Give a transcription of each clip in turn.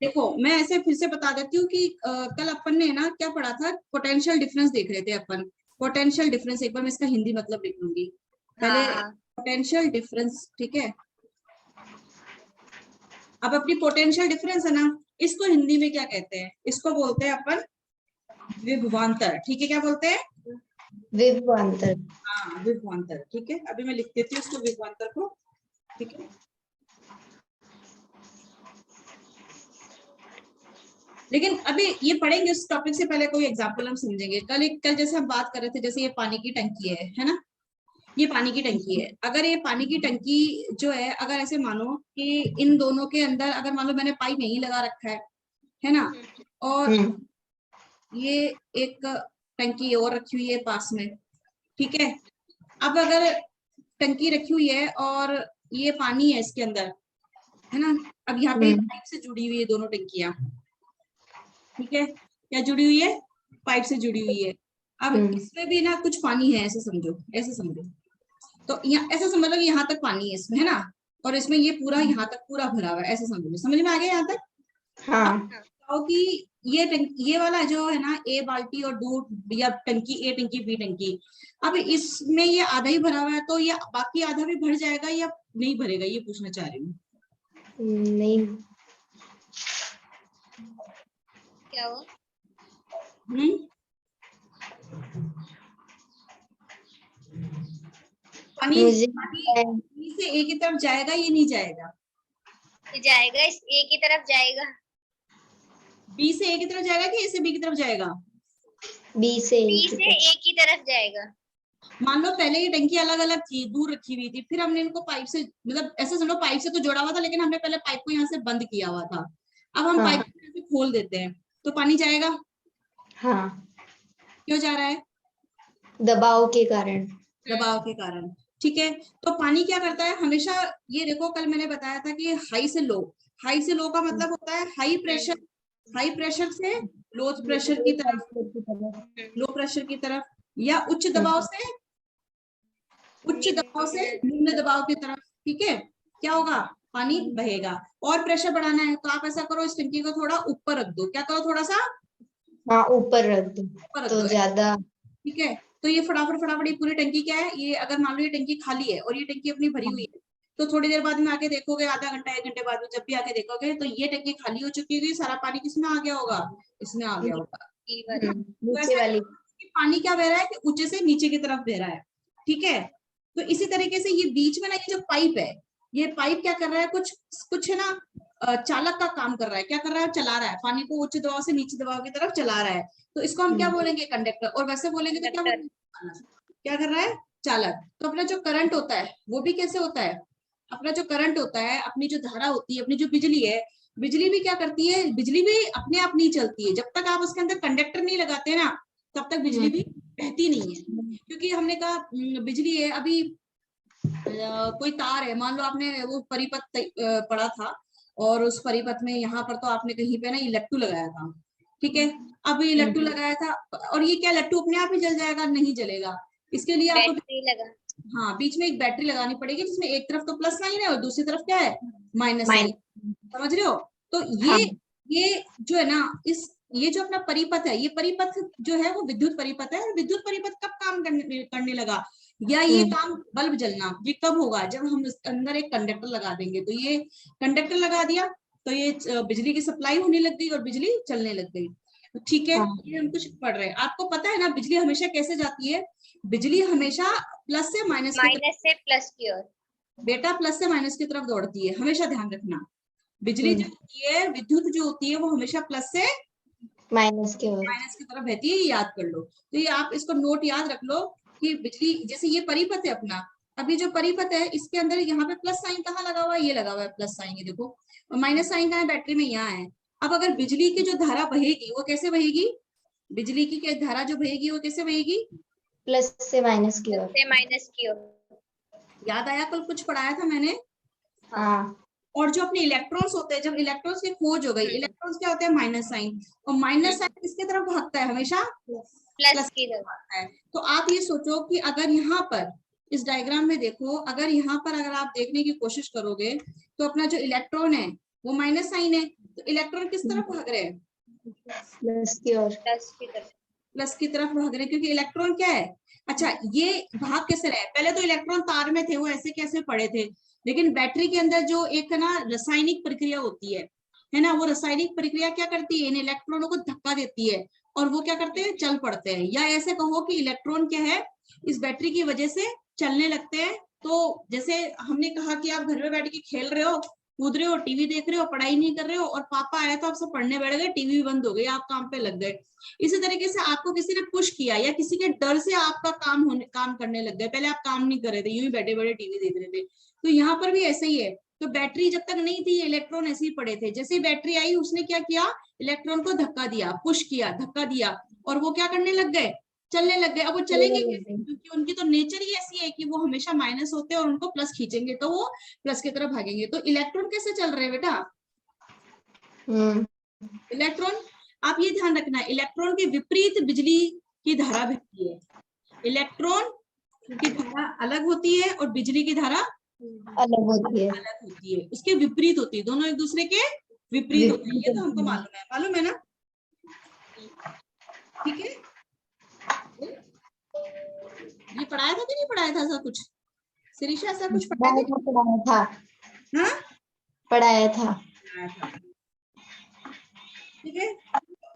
देखो मैं ऐसे फिर से बता देती हूँ कि कल अपन ने ना क्या पढ़ा था, पोटेंशियल डिफरेंस देख रहे थे अपन। पोटेंशियल डिफरेंस, एक बार मैं इसका हिंदी मतलब लिख लूंगी पहले। हाँ। पोटेंशियल डिफरेंस, ठीक है। अब अपनी पोटेंशियल डिफरेंस है ना, इसको हिंदी में क्या कहते हैं? इसको बोलते हैं अपन विभवांतर, ठीक है। क्या बोलते हैं? विभवांतर। हाँ, विभवांतर, ठीक है। अभी मैं लिख देती हूँ इसको, विभवांतर को, ठीक है। लेकिन अभी ये पढ़ेंगे उस टॉपिक से पहले कोई एग्जांपल हम समझेंगे। कल जैसे हम बात कर रहे थे, जैसे ये पानी की टंकी है ना, ये पानी की टंकी है। अगर ये पानी की टंकी जो है, अगर ऐसे मानो कि इन दोनों के अंदर अगर मान लो मैंने पाइप यहीं लगा रखा है ना, और ये एक टंकी और रखी हुई है पास में, ठीक है। अब अगर टंकी रखी हुई है और ये पानी है इसके अंदर, है ना। अब यहाँ पे पाइप से जुड़ी हुई है दोनों टंकियां, ठीक है। क्या जुड़ी हुई है? पाइप से जुड़ी हुई है। अब इसमें भी ना कुछ पानी है, ऐसे समझो, ऐसे समझो। तो यहाँ ऐसे समझ लो कि यहाँ तक पानी है इसमें, है ना, और इसमें ये पूरा यहाँ तक पूरा भरा हुआ है, ऐसे समझ लो। समझ में आ गया यहाँ तक? हाँ। बताओ कि ये वाला जो है ना, ए बाल्टी और दो, या टंकी ए टंकी बी टंकी, अब इसमें ये आधा ही भरा हुआ है, तो ये बाकी आधा भी भर जाएगा या नहीं भरेगा, ये पूछना चाह रही हूँ। नहीं। क्या हुआ? पानी मुझे बी से ए की तरफ जाएगा ये नहीं जाएगा? जाएगा, इस ए की तरफ जाएगा। बी से ए की तरफ जाएगा कि ए से बी की तरफ जाएगा? बी से ए की तरफ जाएगा। मान लो पहले ये टंकी अलग अलग थी, दूर रखी हुई थी, फिर हमने इनको पाइप से, मतलब ऐसे समझो पाइप से तो जोड़ा हुआ था, लेकिन हमने पहले पाइप को यहाँ से बंद किया हुआ था। अब हम पाइप को यहाँ से खोल देते हैं, तो पानी जाएगा? हाँ। क्यों जा रहा है? दबाव के कारण। दबाव के कारण, ठीक है। तो पानी क्या करता है हमेशा, ये देखो कल मैंने बताया था कि हाई से लो, हाई से लो का मतलब होता है हाई प्रेशर, हाई प्रेशर से लो प्रेशर की तरफ, लो प्रेशर की तरफ, या उच्च दबाव से निम्न दबाव की तरफ, ठीक है। क्या होगा? पानी बहेगा। और प्रेशर बढ़ाना है तो आप ऐसा करो, इस टंकी को थोड़ा ऊपर रख दो। क्या करो? थोड़ा सा हाँ, ऊपर रख दो ऊपर रख तो दो, ज्यादा। ठीक है। तो ये फटाफट फटाफट ये पूरी टंकी क्या है, ये अगर मान लो ये टंकी खाली है और ये टंकी अपनी भरी हुई है, तो थोड़ी देर बाद में आके देखोगे, आधा घंटा 1 घंटे बाद में जब भी आके देखोगे, तो ये टंकी खाली हो चुकी होगी, सारा पानी किसमें आ गया होगा? इसमें आ गया होगा। तो नीचे ऐसा वाली। पानी क्या बह रहा है कि ऊंचे से नीचे की तरफ बह रहा है, ठीक है। तो इसी तरीके से ये बीच में ना, ये जो पाइप है, ये पाइप क्या कर रहा है, कुछ कुछ है ना, चालक का काम कर रहा है। क्या कर रहा है? चला रहा है पानी को, उच्च दबाव से नीचे दबाव की तरफ चला रहा है। तो इसको हम क्या बोलेंगे? कंडक्टर। और वैसे बोलेंगे तो क्या बोलेंगे? क्या कर रहा है? चालक। तो अपना जो करंट होता है वो भी कैसे होता है? अपना जो करंट होता है, अपनी जो धारा होती है, अपनी जो बिजली है, बिजली भी क्या करती है? बिजली भी अपने आप नहीं चलती है। जब तक आप उसके अंदर कंडक्टर नहीं लगाते ना, तब तक बिजली भी बहती नहीं है। क्योंकि हमने कहा बिजली है, अभी कोई तार है, मान लो आपने वो परिपथ पढ़ा था, और उस परिपथ में यहाँ पर तो आपने कहीं पे ना ये लट्टू लगाया था, ठीक है। अब ये लट्टू लगाया था, और ये क्या लट्टू अपने आप ही जल जाएगा? नहीं जलेगा। इसके लिए आपको बैटरी लगा। हाँ, बीच में एक बैटरी लगानी पड़ेगी, जिसमें एक तरफ तो प्लस साइन है और दूसरी तरफ क्या है? Minus sign. समझ रहे हो? तो ये जो है ना, ये जो अपना परिपथ है, ये परिपथ जो है वो विद्युत परिपथ है। विद्युत परिपथ कब काम करने लगा, या ये काम बल्ब जलना ये कब होगा? जब हम इसके अंदर एक कंडक्टर लगा देंगे। तो ये कंडक्टर लगा दिया तो ये बिजली की सप्लाई होने लग गई और बिजली चलने लग गई, ठीक है। ये हम कुछ पढ़ रहे हैं। आपको पता है ना बिजली हमेशा कैसे जाती है? बिजली हमेशा प्लस से माइनस से प्लस की ओर। बेटा, प्लस से माइनस की तरफ दौड़ती है, हमेशा ध्यान रखना। बिजली जो होती है, विद्युत जो होती है, वो हमेशा प्लस से माइनस की तरफ बहती है। ये याद कर लो। तो ये आप इसको नोट याद रख लो कि बिजली, जैसे ये परिपथ है अपना, अभी जो परिपथ है इसके अंदर यहाँ पे प्लस साइन कहाँ लगा हुआ है? ये लगा हुआ है प्लस साइन, ये देखो। और माइनस साइन कहाँ है? बैटरी में यहाँ है। अब अगर बिजली की जो धारा बहेगी वो कैसे बहेगी? बिजली की धारा जो बहेगी वो कैसे बहेगी? प्लस से माइनस की ओर। याद आया? कल कुछ पढ़ाया था मैंने। हाँ। और जो अपने इलेक्ट्रॉन्स होते हैं, जब इलेक्ट्रॉन्स की खोज हो गई, इलेक्ट्रॉन्स क्या होते हैं? Minus sign. और माइनस साइन किसके तरफ भागता है? हमेशा प्लस की तरफ भागता है। तो आप ये सोचो कि अगर यहाँ पर इस डायग्राम में देखो, अगर यहाँ पर अगर आप देखने की कोशिश करोगे, तो अपना जो इलेक्ट्रॉन है वो माइनस साइन है, तो इलेक्ट्रॉन किस तरफ भाग रहे हैं? प्लस की ओर। प्लस की तरफ। प्लस की तरफ भाग रहे हैं, क्योंकि इलेक्ट्रॉन क्या है, अच्छा ये भाग कैसे रहे, पहले तो इलेक्ट्रॉन तार में थे, वो ऐसे कैसे पड़े थे, लेकिन बैटरी के अंदर जो एक है ना रासायनिक प्रक्रिया होती है ना, वो रासायनिक प्रक्रिया क्या करती है, इन इलेक्ट्रॉनों को धक्का देती है और वो क्या करते हैं, चल पड़ते हैं। या ऐसे कहो कि इलेक्ट्रॉन क्या है, इस बैटरी की वजह से चलने लगते हैं। तो जैसे हमने कहा कि आप घर में बैठ के खेल रहे हो, कूद रहे हो, टीवी देख रहे हो, पढ़ाई नहीं कर रहे हो, और पापा आए तो आप सब पढ़ने बैठ गए, टीवी बंद हो गई, आप काम पे लग गए। इसी तरीके से आपको किसी ने पुश किया या किसी के डर से आपका काम करने लग गए, पहले आप काम नहीं कर रहे थे, यूं ही बैठे बैठे टीवी देख रहे थे। तो यहाँ पर भी ऐसे ही है। तो बैटरी जब तक नहीं थी, इलेक्ट्रॉन ऐसे ही पड़े थे, जैसे ही बैटरी आई उसने क्या किया, इलेक्ट्रॉन को धक्का दिया, पुश किया, धक्का दिया, और वो क्या करने लग गए, चलने लग गए। अब वो चलेंगे कैसे, क्योंकि उनकी तो नेचर ही ऐसी है कि वो हमेशा माइनस होते हैं और उनको प्लस खींचेंगे तो वो प्लस की तरफ भागेंगे। तो इलेक्ट्रॉन कैसे चल रहे हैं बेटा, इलेक्ट्रॉन, आप ये ध्यान रखना, इलेक्ट्रॉन के विपरीत बिजली की धारा बहती है। इलेक्ट्रॉन की धारा अलग होती है और बिजली की धारा अलग होती है। अलग होती है, उसके विपरीत होती है, दोनों एक दूसरे के विपरीत होते हैं। ये तो हमको मालूम है ना, ठीक है। ये पढ़ाया था कि नहीं पढ़ाया था, ऐसा कुछ शिरीषा, ऐसा कुछ पढ़ाया था? हाँ, पढ़ाया था। ठीक है।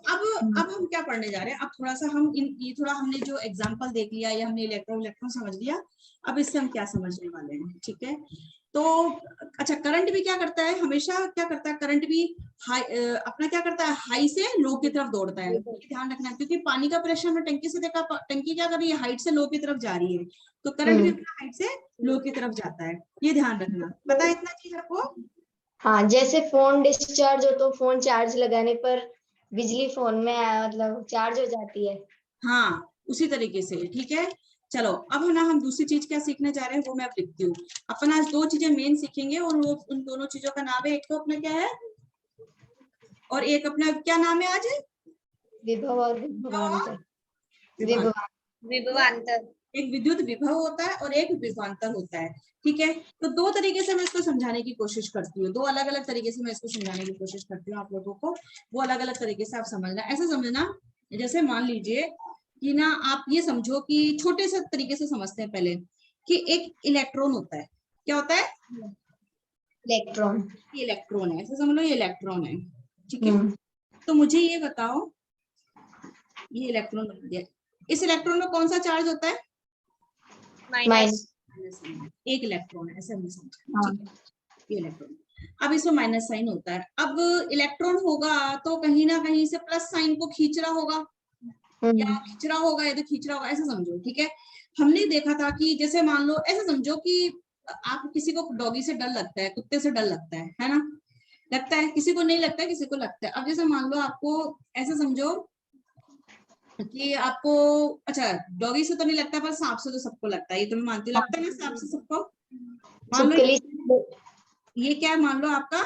अब हम क्या पढ़ने जा रहे हैं, अब थोड़ा सा हम ये थोड़ा हमने जो एग्जांपल देख लिया या हमने इलेक्ट्रॉन समझ लिया, अब इससे हम क्या समझने वाले हैं, ठीक है। तो अच्छा, करंट भी क्या करता है, हमेशा क्या करता है, करंट भी अपना क्या करता है, हाई से लो की तरफ दौड़ता है। ध्यान रखना, क्योंकि पानी का प्रेशर हमने टंकी से देखा, टंकी क्या कर रही है, हाइट से लो की तरफ जा रही है, तो करंट भी अपना हाइट से लो की तरफ जाता है, ये ध्यान रखना। पता है इतना चीज आपको? हाँ, जैसे फोन डिस्चार्ज हो तो फोन चार्ज लगाने पर बिजली फोन में मतलब चार्ज हो जाती है। हाँ, उसी तरीके से, ठीक है। चलो अब है ना, हम दूसरी चीज क्या सीखने जा रहे हैं वो मैं अब लिखती हूँ। अपन आज दो चीजें मेन सीखेंगे और वो उन दोनों चीजों का नाम है, एक तो अपना क्या है और एक अपना क्या नाम है आज, विभव और विभवांतर। विभवांतर। एक विद्युत विभव होता है और एक विभवांतर होता है, ठीक है। तो दो तरीके से मैं इसको समझाने की कोशिश करती हूँ, दो अलग अलग तरीके से मैं इसको समझाने की कोशिश करती हूँ आप लोगों को, वो अलग अलग तरीके से आप समझना। ऐसा समझना, जैसे मान लीजिए कि ना, आप ये समझो कि छोटे से तरीके से समझते हैं पहले, कि एक इलेक्ट्रॉन होता है, क्या होता है, इलेक्ट्रॉन। ये इलेक्ट्रॉन है, ऐसे समझ लो ये इलेक्ट्रॉन है, ठीक है। तो मुझे ये बताओ, ये इलेक्ट्रॉन बन गया, इस इलेक्ट्रॉन में कौन सा चार्ज होता है, माइनस। एक इलेक्ट्रॉन है, ऐसे हमने समझा, ठीक है, ये इलेक्ट्रॉन। अब इसमें माइनस साइन होता है, अब इलेक्ट्रॉन होगा तो कहीं ना कहीं से प्लस साइन को खींच रहा होगा, या खींच रहा होगा या तो खींच रहा होगा, ऐसा समझो, ठीक है। हमने देखा था कि जैसे मान लो ऐसा समझो कि आप किसी को डॉगी से डर लगता है, कुत्ते से डर लगता है ना, लगता है, किसी को नहीं लगता है, किसी को लगता है। अब जैसे मान लो आपको ऐसा समझो कि आपको, अच्छा डॉगी से तो नहीं लगता पर सांप से तो सबको लगता है, ये तो मैं मानती हूँ, लगता है ना सांप से सबको। मान लो ये क्या है, मान लो आपका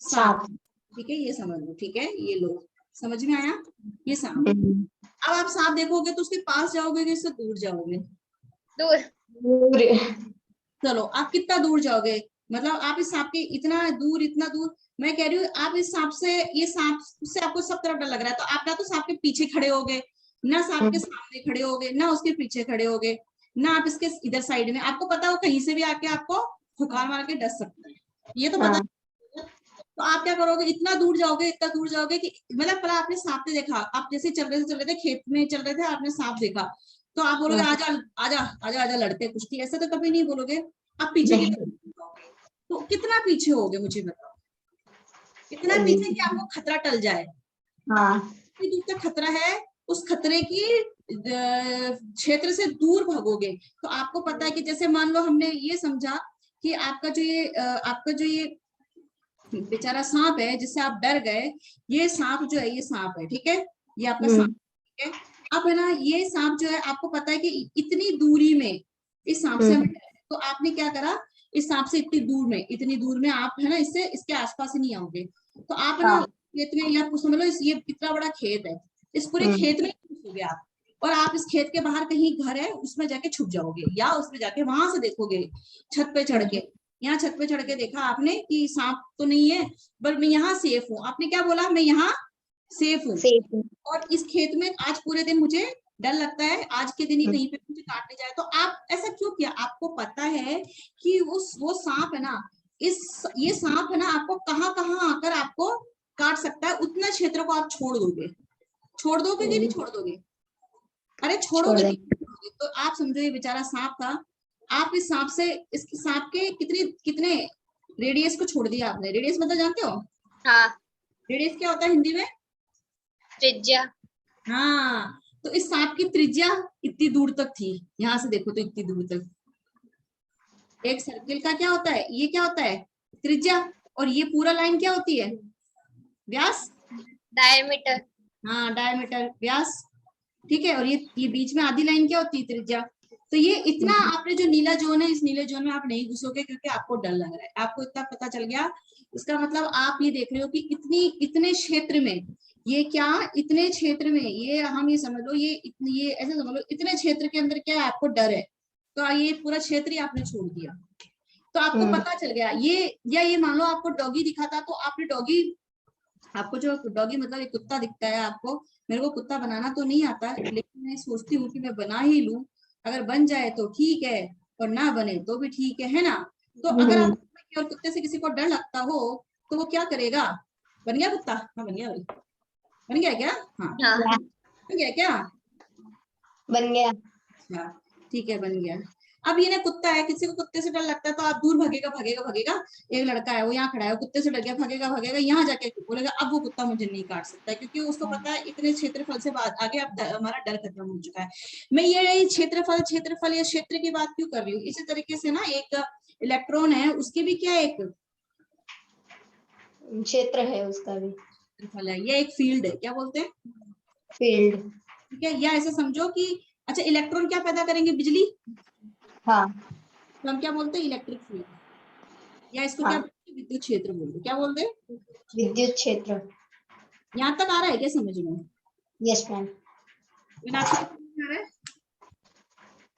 सांप, ठीक है, ये समझ लो, ठीक है, ये लो, समझ में आया, ये सांप। अब आप सांप देखोगे तो उसके पास जाओगे कि उससे दूर जाओगे, दूर। चलो आप कितना दूर जाओगे, मतलब आप इस सांप के इतना दूर, मैं कह रही हूँ आप इस सांप से, ये सांप से आपको सब तरफ डर लग रहा है, तो आप ना तो सांप के पीछे खड़े होगे, ना सांप के सामने खड़े होगे, ना उसके पीछे खड़े होगे, ना आप इसके इधर साइड में, आपको पता हो कहीं से भी आके आपको फुकार मार के डस सकता है, ये तो पता। तो आप क्या करोगे, इतना दूर जाओगे कि मतलब पहले आपने सांप ने देखा, आप जैसे चल रहे थे खेत में चल रहे थे, आपने सांप देखा, तो आप बोलोगे आजा आजा आजा आजा लड़ते कुश्ती, ऐसे तो कभी नहीं बोलोगे, आप पीछे की तरफ। तो कितना पीछे होगे मुझे बताओ, कितना पीछे कि आपको खतरा टल जाए, कितनी दूर तक खतरा है, उस खतरे की क्षेत्र से दूर भागोगे। तो आपको पता है कि जैसे मान लो हमने ये समझा कि आपका जो ये बेचारा सांप है जिससे आप डर गए, ये सांप जो है, ये सांप है, ठीक है, ये आपका सांप, ठीक है। अब है ना, ये सांप जो है आपको पता है कि इतनी दूरी में इस सांप से हमें, तो आपने क्या करा, इस सांप से इतनी दूर में आप है ना, इससे इसके आसपास ही नहीं आओगे, तो आप है ना खेत में, या समझ लो ये कितना बड़ा खेत है, इस पूरे खेत में घुसोगे आप, और आप इस खेत के बाहर कहीं घर है उसमें जाके छुप जाओगे, या उसमें जाके वहां से देखोगे छत पे चढ़ के, यहाँ छत पे चढ़ के देखा आपने कि सांप तो नहीं है, पर मैं यहाँ सेफ हूँ। आपने क्या बोला, मैं यहाँ सेफ हूँ। सेफ। और इस खेत में आज पूरे दिन मुझे डर लगता है, आज के दिन ही कहीं पे मुझे काटने जाए। तो आप ऐसा क्यों किया? आपको पता है कि वो सांप है ना, ये सांप है ना, आपको कहाँ कहाँ आकर आपको काट सकता है, उतना क्षेत्र को आप छोड़ दोगे कि नहीं छोड़ दोगे? अरे छोड़ोगे कि नहीं छोड़ोगे? तो आप समझो ये बेचारा सांप था, आप इस सांप से, इस सांप के कितने रेडियस को छोड़ दिया आपने। रेडियस मतलब जानते हो? हाँ। रेडियस क्या होता है हिंदी में? त्रिज्या। हाँ, तो इस सांप की त्रिज्या इतनी दूर तक थी, यहां से देखो तो इतनी दूर तक। एक सर्किल का क्या होता है, ये क्या होता है, त्रिज्या, और ये पूरा लाइन क्या होती है, व्यास। डायमीटर। हाँ, डायमीटर, व्यास, ठीक है। और ये बीच में आधी लाइन क्या होती है, त्रिज्या। तो ये इतना आपने जो नीला जोन है, इस नीले जोन में आप नहीं घुसोगे क्योंकि आपको डर लग रहा है। आपको इतना पता चल गया, इसका मतलब आप ये देख रहे हो कि इतने क्षेत्र में, ये क्या, इतने क्षेत्र में, ये हम ये समझ लो, ये ऐसे समझ लो, इतने क्षेत्र के अंदर क्या है, आपको डर है। तो ये पूरा क्षेत्र ही आपने छोड़ दिया। तो आपको पता चल गया ये, या ये मान लो आपको डॉगी दिखा था, तो आपने डॉगी, आपको जो डॉगी मतलब एक कुत्ता दिखता है आपको, मेरे को कुत्ता बनाना तो नहीं आता, लेकिन मैं सोचती हूँ कि मैं बना ही लूं, अगर बन जाए तो ठीक है, और ना बने तो भी ठीक है ना। तो अगर आप और कुत्ते से किसी को डर लगता हो तो वो क्या करेगा? बन गया कुत्ता? हाँ बन गया भाई, बन गया क्या? हाँ हाँ। बन गया क्या? बन गया। अच्छा ठीक है, बन गया। अब ये ना कुत्ता है, किसी को कुत्ते से डर लगता है तो आप दूर भागेगा भागेगा भागेगा। एक लड़का है वो यहाँ खड़ा है, कुत्ते से डर गया, भागेगा भागेगा, यहाँ जाके बोलेगा अब वो कुत्ता मुझे नहीं काट सकता, क्योंकि उसको पता है इतने क्षेत्रफल से आगे अब हमारा डर खत्म हो चुका है। मैं ये क्षेत्रफल या क्षेत्र की बात क्यों कर रही हूँ? इसी तरीके से ना एक इलेक्ट्रॉन है, उसके भी क्या एक क्षेत्र है उसका भी। क्षेत्रफल है, या एक फील्ड है, क्या बोलते हैं, फील्ड। ठीक है। या ऐसे समझो कि अच्छा इलेक्ट्रॉन क्या पैदा करेंगे, बिजली, हाँ। तो हम क्या बोलते हैं, इलेक्ट्रिक फील्ड, या इसको क्या हाँ। बोलते हैं, विद्युत क्षेत्र बोलते हैं, क्या बोलते हैं? विद्युत क्षेत्र। यहाँ तक आ रहा है क्या समझ में? Yes ma'am. मीनाक्षी को समझ में आ रहा है?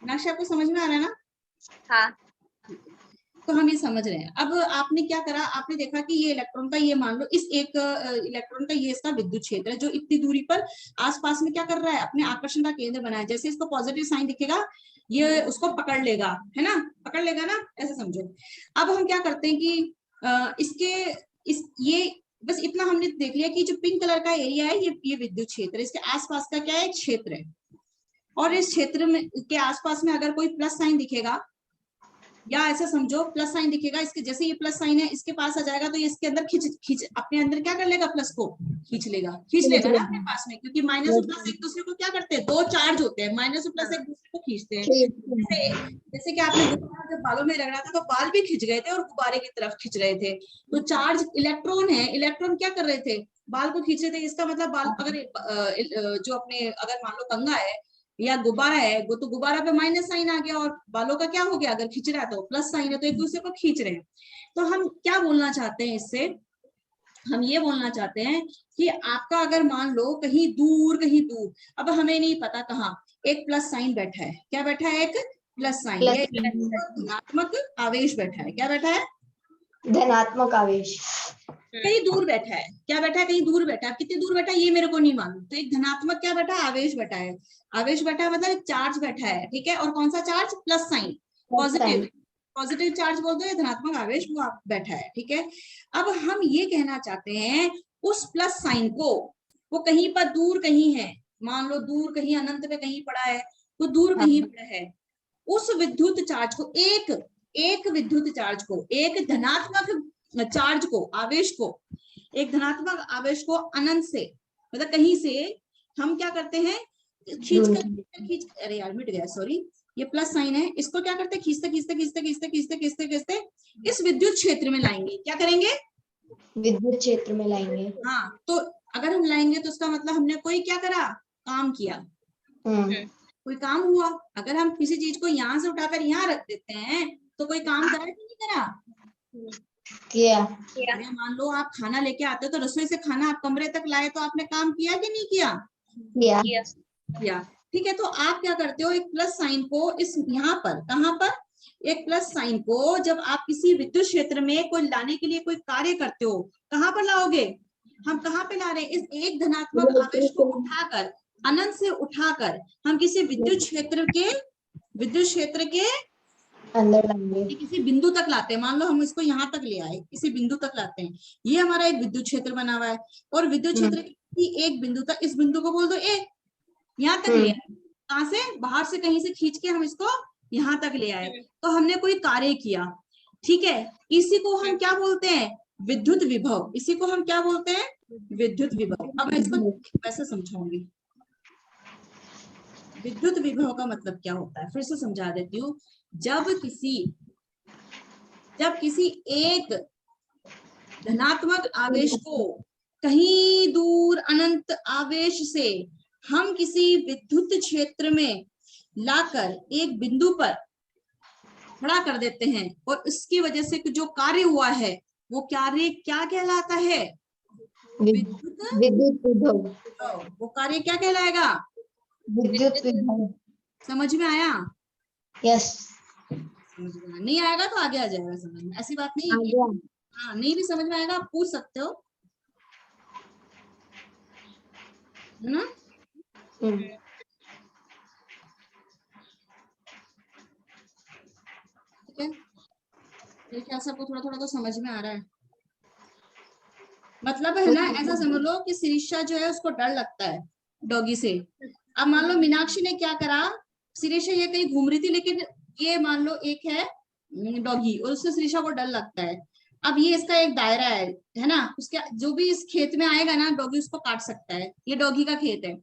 मीनाक्षी आपको समझ में आ रहा है ना? हाँ। तो हम ये समझ रहे हैं। अब आपने क्या करा, आपने देखा कि ये इलेक्ट्रॉन का, ये मान लो इस एक इलेक्ट्रॉन का ये इसका विद्युत क्षेत्र है, जो इतनी दूरी पर आसपास में क्या कर रहा है, अपने आकर्षण का केंद्र बनाया। जैसे इसको पॉजिटिव साइन दिखेगा, ये उसको पकड़ लेगा, है ना, पकड़ लेगा ना, ऐसे समझो। अब हम क्या करते हैं कि ये बस इतना हमने देख लिया कि जो पिंक कलर का एरिया है, ये विद्युत क्षेत्र है, इसके आसपास का क्या है, क्षेत्र है। और इस क्षेत्र में के आसपास में अगर कोई प्लस साइन दिखेगा, या ऐसा समझो प्लस साइन दिखेगा, इसके जैसे ये प्लस साइन है इसके पास आ जाएगा, तो ये इसके अंदर खींच अपने अंदर क्या कर लेगा, प्लस को खींच लेगा ना अपने पास में, क्योंकि माइनस और प्लस एक दूसरे को क्या करते हैं, दो चार्ज होते हैं, माइनस और प्लस एक दूसरे को खींचते हैं। जैसे कि आपने गुब्बारा जब बालों में रगड़ा था तो बाल भी खिंच गए थे और गुब्बारे की तरफ खिंच रहे थे। तो चार्ज इलेक्ट्रॉन है, इलेक्ट्रॉन क्या कर रहे थे, बाल को खींच रहे थे। इसका मतलब बाल अगर जो अपने अगर मान लो कंघा है या गुब्बारा है, वो तो गुब्बारा पे माइनस साइन आ गया, और बालों का क्या हो गया, अगर खींच रहा है तो प्लस साइन है, तो एक दूसरे को खींच रहे हैं। तो हम क्या बोलना चाहते हैं इससे, हम ये बोलना चाहते हैं कि आपका अगर मान लो कहीं दूर, अब हमें नहीं पता कहाँ एक प्लस साइन बैठा है, क्या बैठा है, एक प्लस साइन, या धनात्मक आवेश बैठा है, क्या बैठा है, धनात्मक आवेश। कहीं दूर बैठा है, क्या बैठा है, कहीं दूर बैठा है। कितनी दूर बैठा है ये मेरे को नहीं मालूम। तो एक धनात्मक क्या बैठा है, आवेश बैठा है, आवेश बैठा है मतलब एक चार्ज बैठा है, ठीक है। और कौन सा charge, plus sign, positive charge बोलते हैं, धनात्मक आवेश वो आप बैठा है, ठीक है। अब हम ये कहना चाहते हैं उस प्लस साइन को, वो कहीं पर दूर कहीं है, मान लो दूर कहीं अनंत में कहीं पड़ा है, तो दूर कहीं पड़ा है, उस विद्युत चार्ज को, एक विद्युत चार्ज को, एक धनात्मक चार्ज को, आवेश को, एक धनात्मक आवेश को अनंत से मतलब कहीं से हम क्या करते हैं, खींच अरे यार मिट गया, सॉरी, ये प्लस साइन है, इसको क्या करते हैं, खींचते इस विद्युत क्षेत्र में लाएंगे। क्या करेंगे, विद्युत क्षेत्र में लाएंगे। हाँ, तो अगर हम लाएंगे तो उसका मतलब हमने कोई क्या करा, काम किया, कोई काम हुआ। अगर हम किसी चीज को यहाँ से उठाकर यहाँ रख देते हैं तो कोई काम करा कि नहीं करा, किया। मान लो आप खाना लेके आते हो तो रसोई से खाना आप कमरे तक लाए, तो आपने काम किया कि नहीं किया, किया, ठीक है। तो आप क्या करते हो, एक प्लस साइन को इस यहाँ पर, कहाँ पर, एक प्लस साइन को जब आप किसी विद्युत क्षेत्र में कोई लाने के लिए कोई कार्य करते हो, कहाँ पर लाओगे? हम कहाँ पे ला रहे हैं? इस एक धनात्मक आवेश को उठाकर, अनंत से उठाकर हम किसी विद्युत क्षेत्र के अंदर लाएंगे। किसी बिंदु तक लाते हैं। मान लो हम इसको यहाँ तक ले आए, किसी बिंदु तक लाते हैं, ये हमारा एक विद्युत क्षेत्र बना हुआ है, और विद्युत क्षेत्र की एक बिंदु तक, इस बिंदु को बोल दो ए, यहाँ तक ले आए। कहाँ से? बाहर से कहीं से खींच के हम इसको यहाँ तक ले आए, तो हमने कोई कार्य किया, ठीक है। इसी को हम क्या बोलते हैं? विद्युत विभव। इसी को हम क्या बोलते हैं? विद्युत विभव। अब मैं इसको वैसे समझाऊंगी। विद्युत विभव का मतलब क्या होता है, फिर से समझा देती हूँ। जब किसी एक धनात्मक आवेश को कहीं दूर अनंत आवेश से हम किसी विद्युत क्षेत्र में लाकर एक बिंदु पर खड़ा कर देते हैं, और उसकी वजह से जो कार्य हुआ है वो कार्य क्या कहलाता है? विद्युत विभव। वो कार्य क्या कहलाएगा? विद्युत विभव। समझ में आया? यस। समझ में नहीं आएगा तो आगे आ जाएगा समझ में, ऐसी बात नहीं है। हाँ, नहीं भी समझ में आएगा आप पूछ सकते हो, है ना? ठीक है, मेरे ख्याल से आपको थोड़ा थोड़ा तो समझ में आ रहा है। मतलब है ना, ऐसा समझ लो कि शिरीषा जो है उसको डर लगता है डॉगी से। अब मान लो मीनाक्षी ने क्या करा, शिरीषा ये कहीं घूम रही थी, लेकिन ये मान लो एक है डॉगी, और उससे शिरीषा को डर लगता है। अब ये इसका एक दायरा है ना, उसके जो भी इस खेत में आएगा ना, डॉगी उसको काट सकता है, ये डॉगी का खेत है।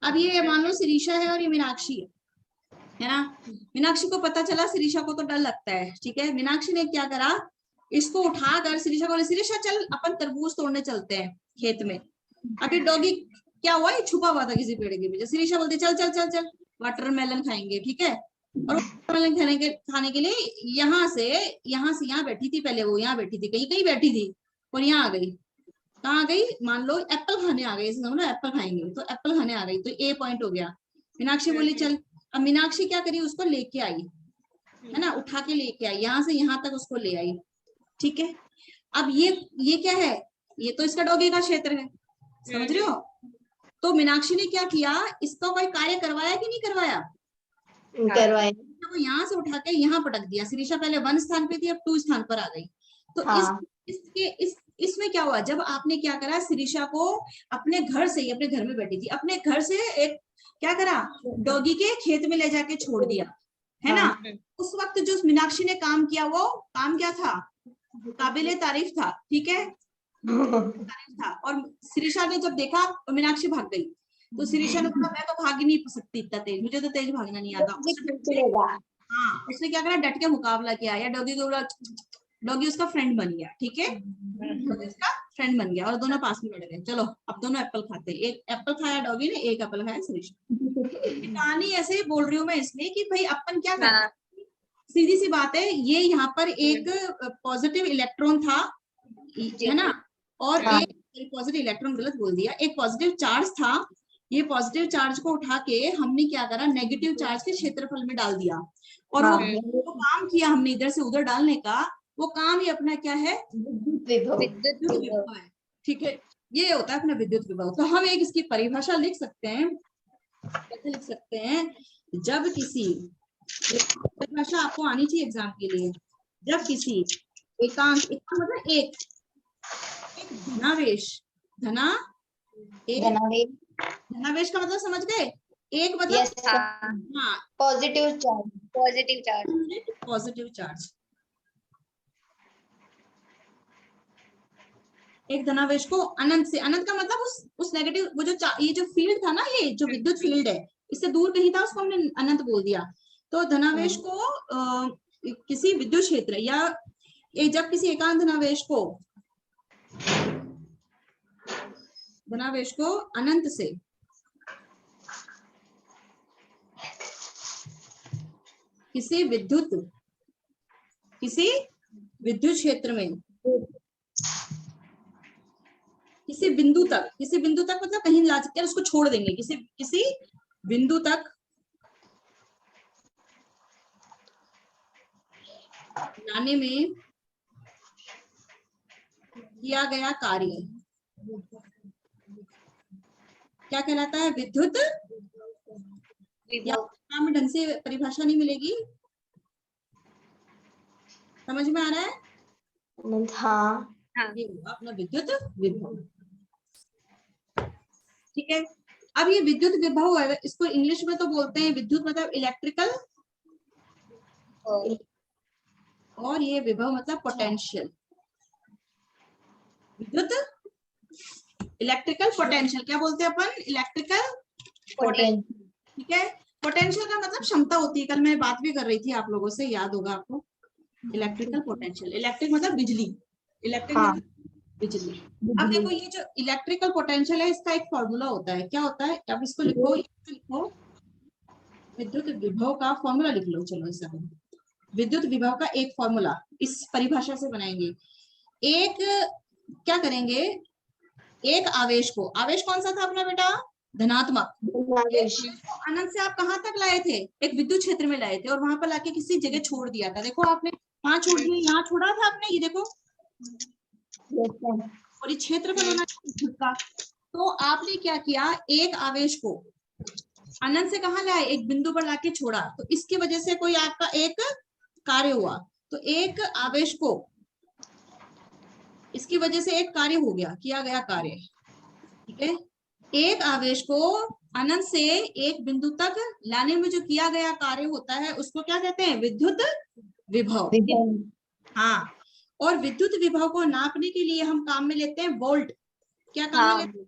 अब ये मान लो शिरीषा है और ये मीनाक्षी है ना। मीनाक्षी को पता चला शिरीषा को तो डर लगता है, ठीक है। मीनाक्षी ने क्या करा, इसको उठाकर शिरीषा को, शिरीषा चल अपन तरबूज तोड़ने चलते हैं खेत में। अभी डॉगी क्या हुआ, ये छुपा हुआ था किसी पेड़ के पीछे। शिरीषा बोलती चल चल चल चल वाटरमेलन खाएंगे, ठीक है। और वाटरमेलन खाने के लिए यहाँ से यहाँ बैठी थी, पहले वो यहाँ बैठी थी, कहीं बैठी थी, और यहाँ आ गई। कहाँ आ गई? मान लो एप्पल खाने आ गई, समझो एप्पल खाएंगे, तो एप्पल खाने आ गई, तो ए पॉइंट हो गया। मीनाक्षी बोली चल। अब मीनाक्षी क्या करी, उसको लेके आई, है ना, उठा के लेके आई, यहाँ से यहाँ तक उसको ले आई, ठीक है। अब ये क्या है, ये तो इसका डॉगी का क्षेत्र है, समझ रहे हो। तो मीनाक्षी ने क्या किया, इसका कोई कार्य करवाया कि नहीं करवाया? करवाया। तो यहाँ से उठा के यहाँ पटक दिया। शिरीषा पहले 1 स्थान पे थी, अब 2 स्थान पर आ गई। तो इसमें क्या हुआ, जब आपने क्या करा, शिरीषा को अपने घर से ही, अपने घर में बैठी थी, अपने घर से एक क्या करा, डॉगी के खेत में ले जाके छोड़ दिया, है ना। उस वक्त जो मीनाक्षी ने काम किया, वो काम क्या था? काबिले तारीफ था, ठीक है, तारीफ था। और शिरीषा ने जब देखा तो मीनाक्षी भाग गई। तो शिरीषा ने कहा मैं तो भाग ही नहीं सकती इतना तेज, मुझे तो तेज भागना नहीं आता। हाँ, उसने क्या करा, डट के मुकाबला किया, या डॉगी को, डॉगी उसका फ्रेंड बन गया, ठीक है, डॉगी उसका फ्रेंड बन गया, और दोनों पास में लड़ गए। चलो अब दोनों एप्पल खाते, एक एप्पल खाया डॉगी ने, एक एप्पल खाया शिरीषा। कहानी ऐसे ही बोल रही हूँ मैं इसलिए कि भाई अपन क्या करते हैं, सीधी सी बात है, ये यहाँ पर एक पॉजिटिव इलेक्ट्रॉन था, है ना, और एक पॉजिटिव इलेक्ट्रॉन, गलत बोल दिया, एक पॉजिटिव चार्ज था। ये पॉजिटिव चार्ज को उठा के हमने क्या करा, नेगेटिव चार्ज के क्षेत्रफल में डाल दिया, और वो काम किया हमने इधर से उधर डालने का, वो काम ही अपना क्या है, विद्युत विभव है, ठीक है। ये होता है अपना विद्युत विभव। तो हम एक इसकी परिभाषा लिख सकते हैं, कैसे लिख सकते हैं, जब किसी, परिभाषा आपको आनी चाहिए एग्जाम के लिए, जब किसी एकांक मतलब एक धनावेश, धनावेश का मतलब समझ गए, एक मतलब हाँ पॉजिटिव चार्ज, एक धनावेश को अनंत से, अनंत का मतलब उस नेगेटिव, वो जो ये जो फील्ड था ना, ये जो विद्युत फील्ड है, इससे दूर कहीं था, उसको हमने अनंत बोल दिया। तो धनावेश को किसी विद्युत क्षेत्र या जब किसी एकांत धनावेश को अनंत से किसी विद्युत क्षेत्र में किसी बिंदु तक मतलब कहीं ला सकते हैं, उसको छोड़ देंगे, किसी बिंदु तक लाने में किया गया कार्य क्या कहलाता है? विद्युत या विभव। नाम में ढंग से परिभाषा नहीं मिलेगी, समझ में आ रहा है? हाँ। हाँ। ये हुआ अपना विद्युत विभव। ठीक है, अब ये विद्युत विभव है, इसको इंग्लिश में तो बोलते हैं विद्युत मतलब इलेक्ट्रिकल, और और ये विभव मतलब पोटेंशियल। विद्युत इलेक्ट्रिकल पोटेंशियल क्या बोलते हैं अपन? Electrical potential. ठीक है, पोटेंशियल का मतलब क्षमता होती है, कल मैं बात भी कर रही थी आप लोगों से, याद होगा आपको। इलेक्ट्रिकल पोटेंशियल, इलेक्ट्रिक मतलब बिजली, इलेक्ट्रिक हाँ। मतलब बिजली। अब देखो ये जो इलेक्ट्रिकल पोटेंशियल है इसका एक फॉर्मूला होता है, क्या होता है? अब इसको लिखो, लिखो विद्युत विभव का फॉर्मूला लिख लो। चलो इस विद्युत विभव का एक फॉर्मूला इस परिभाषा से बनाएंगे। एक क्या करेंगे, एक आवेश को, आवेश कौन सा था अपना बेटा? धनात्मक। आवेश। अनंत से आप कहाँ तक लाए थे? एक विद्युत क्षेत्र में लाए थे और वहां पर लाके किसी जगह छोड़ दिया था। देखो आपने कहाँ छोड़ दिया? यहाँ छोड़ा था आपने, ये देखो, और ये क्षेत्रफल होना विद्युत का। तो आपने क्या किया, एक आवेश को अनंत से कहाँ लाए? एक बिंदु पर लाके छोड़ा, तो इसकी वजह से कोई आपका एक कार्य हुआ। तो एक आवेश को, इसकी वजह से एक कार्य हो गया, किया गया कार्य। ठीक है, एक आवेश को अनंत से एक बिंदु तक लाने में जो किया गया कार्य होता है उसको क्या कहते हैं? विद्युत विभव। हाँ, और विद्युत विभव को नापने के लिए हम काम में लेते हैं वोल्ट। क्या काम में लेते हैं?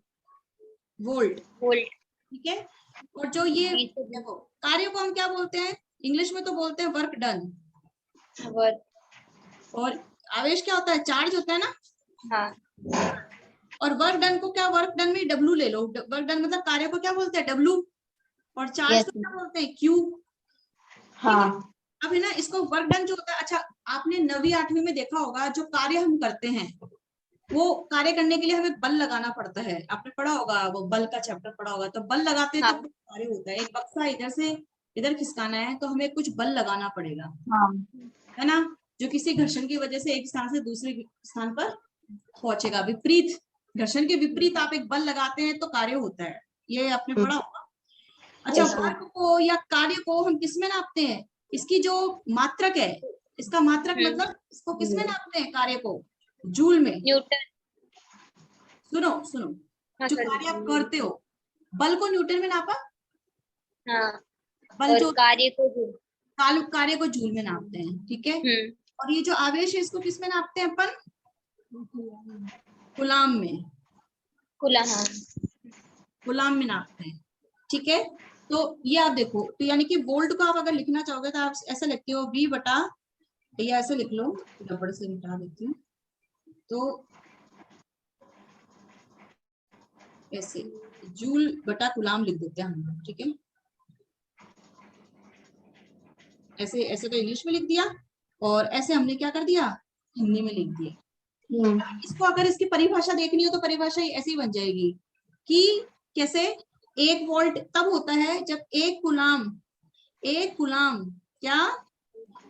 वोल्ट। वोल्ट। ठीक है, और जो ये देखो कार्य को हम क्या बोलते हैं? इंग्लिश में तो बोलते हैं वर्क डन। और आवेश क्या होता है? चार्ज होता है ना। हाँ। और वर्क डन को क्या, वर्क डन में डब्लू ले लो, वर्क डन मतलब कार्य को क्या बोलते हैं? डब्लू। और चार्ज को क्या बोलते हैं? क्यू। हाँ। अब है ना, इसको वर्क डन जो होता है, अच्छा आपने 9वीं 8वीं में देखा होगा, जो कार्य हम करते हैं वो कार्य करने के लिए हमें बल लगाना पड़ता है। आपने पढ़ा होगा, वो बल का चैप्टर पढ़ा होगा। तो बल लगाते हैं तो कुछ कार्य होता है, एक बक्सा इधर से इधर खिसकाना है तो हमें कुछ बल लगाना पड़ेगा, है ना, जो किसी घर्षण की वजह से एक स्थान से दूसरे स्थान पर पहुंचेगा। विपरीत घर्षण के विपरीत आप एक बल लगाते हैं तो कार्य होता है, ये आपने पढ़ा होगा। अच्छा, वर्क को या कार्य को हम किस में नापते हैं? इसकी जो मात्रक है, इसका मात्रक मतलब इसको किस में नापते हैं? कार्य को जूल में। न्यूटन। सुनो सुनो, जो कार्य आप करते हो, बल को न्यूटन में नापा, हाँ। बल और जो कार्य को कार्य को जूल में नापते हैं। ठीक है, और ये जो आवेश है इसको किस में नापते हैं अपन? कूलाम में। कूलाम में नापते हैं। ठीक है, तो ये आप देखो, तो यानी कि वोल्ट को आप अगर लिखना चाहोगे तो आप ऐसा लिखते हो V बटा, या ऐसे लिख लो, रबड़ से मिटा देती हूँ, तो ऐसे जूल बटा कूलाम लिख देते हैं हम लोग। ठीक है, ऐसे ऐसे तो इंग्लिश में लिख दिया, और ऐसे हमने क्या कर दिया? हिंदी में लिख दिया। इसको अगर इसकी परिभाषा देखनी हो तो परिभाषा ऐसे ही बन जाएगी कि कैसे, 1 वोल्ट तब होता है जब एक कूलाम क्या,